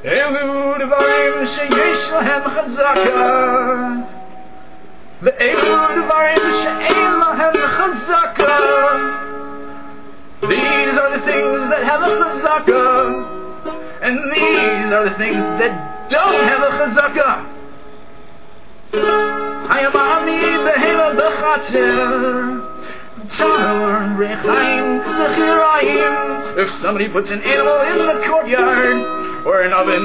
אלו דברים שיש להם חזקה ואלו דברים שאין להם חזקה. These are the things that have a chazaka, and these are the things that don't have a chazaka. Hayamami behema bechatzer, tanur rechaim lechirayim. If somebody puts an animal in the courtyard, or an oven,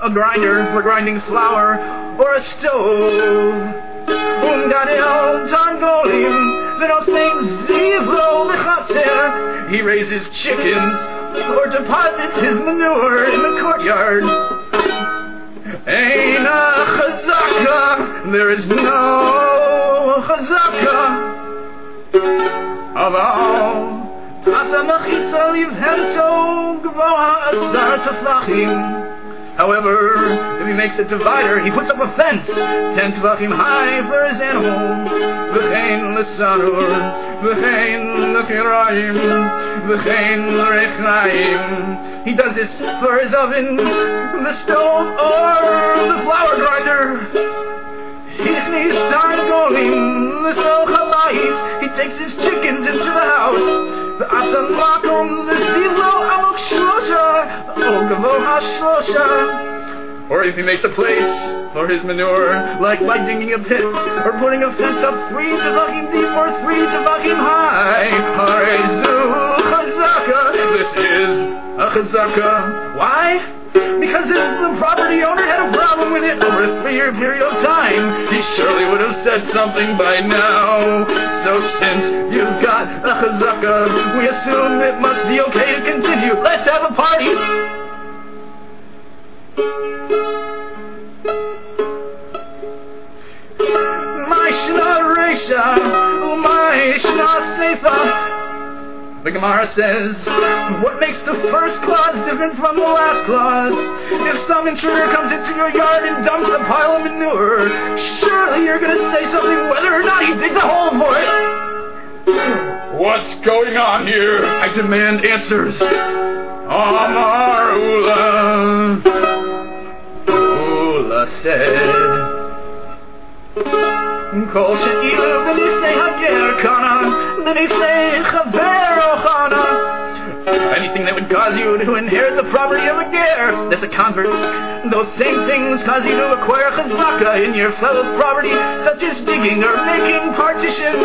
a grinder for grinding flour, or a stove, Ungadel Tangolim, he raises chickens or deposits his manure in the courtyard. Ain't a chazaka, there is no chazaka of all. Tasa machitza livhemto gvoha asar tefachim. However, if he makes a divider, he puts up a fence 10 tefachim high for his animal. V'chein l'sanur, v'chein l'kirayim, v'chein l'rechaim. He does this for his oven, the stove, or the flour grinder. Hichnis targolim, l'so chalais. He takes his chickens into the house. V'asam makom l'zivlo amok shlosha, o gavo ha-shlosha. Or if he makes a place for his manure, like by digging a pit, or putting a fence up 3 tefachim deep or 3 tefachim high. Harezu chazaka. This is a chazaka. Why? Because if the property owner had a problem with it over a 3-year period of time, he surely would have said something by now. So since you've got a chazaka, we assume it must be okay to continue. Let's have a party! Mishna Reisha, Mishna Seifa. The Gemara says, what makes the first clause different from the last clause? If some intruder comes into your yard and dumps a pile of manure, surely you're going to say something whether or not he digs a hole for it. What's going on here? I demand answers. Amar Ula. Ula said, Kol she'ilu v'nifnei hager kana, v'nifnei chavero chana. Anything that would cause you to inherit the property of a ger, that's a convert. Those same things cause you to acquire chazaka in your fellow's property, such as digging or making partitions.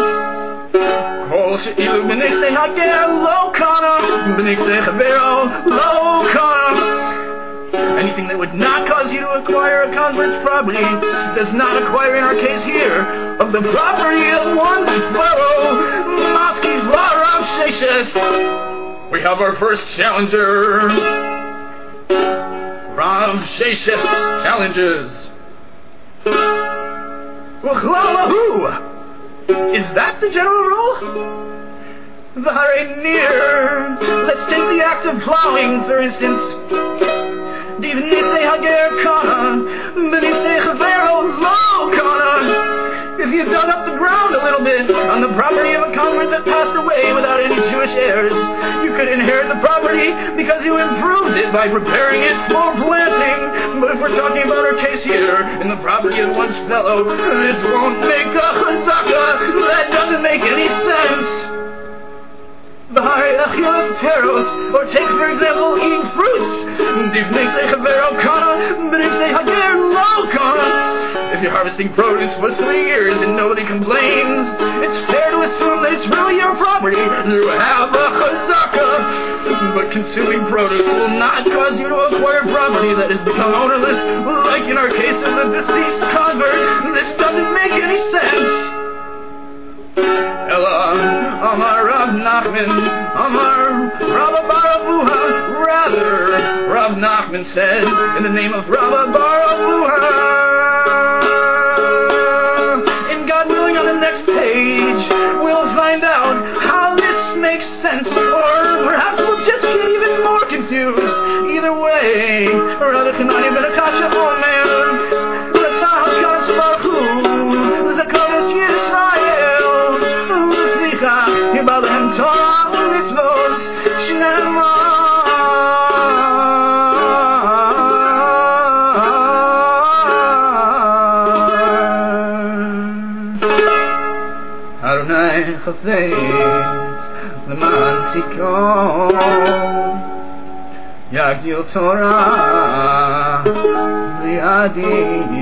Kol she'ilu v'nifnei hager lo kana, v'nifnei chavero lo kana. Anything that would not cause you to acquire a convert's property does not acquire, in our case here, of the property of one's fellow. Maski's law Rav Sheshes. We have our first challenger. Rav Sheshes challenges. Uchlalahu. Is that the general rule? Very near. Let's take the act of plowing, for instance. If you dug up the ground a little bit on the property of a convert that passed away without any Jewish heirs, you could inherit the property because you improved it by preparing it for planting. But if we're talking about our case here, in the property of one's fellow, this won't make a chazaka. That doesn't make any sense. Or take, for example, eating fruits. If you're harvesting produce for 3 years and nobody complains, it's fair to assume that it's really your property. You have a chazaka. But consuming produce will not cause you to acquire property that has become ownerless, like in our case of the deceased convert. This doesn't make any sense. Ella, Amar Rav Nachman, Amar Rav Baravuha. Rather, Rav Nachman said, in the name of Rav Baravuha. And God willing, on the next page, we'll find out how this makes sense, or perhaps we'll just get even more confused. Either way, Rav Chanani ben Akasha, oh man, let's have Kadosh Baruch Hu, Zakadosh Yisrael. Yibalehem Torah u'mitzvos Shnema. Adonai chafetz leman tzidko Yagdil Torah li'adim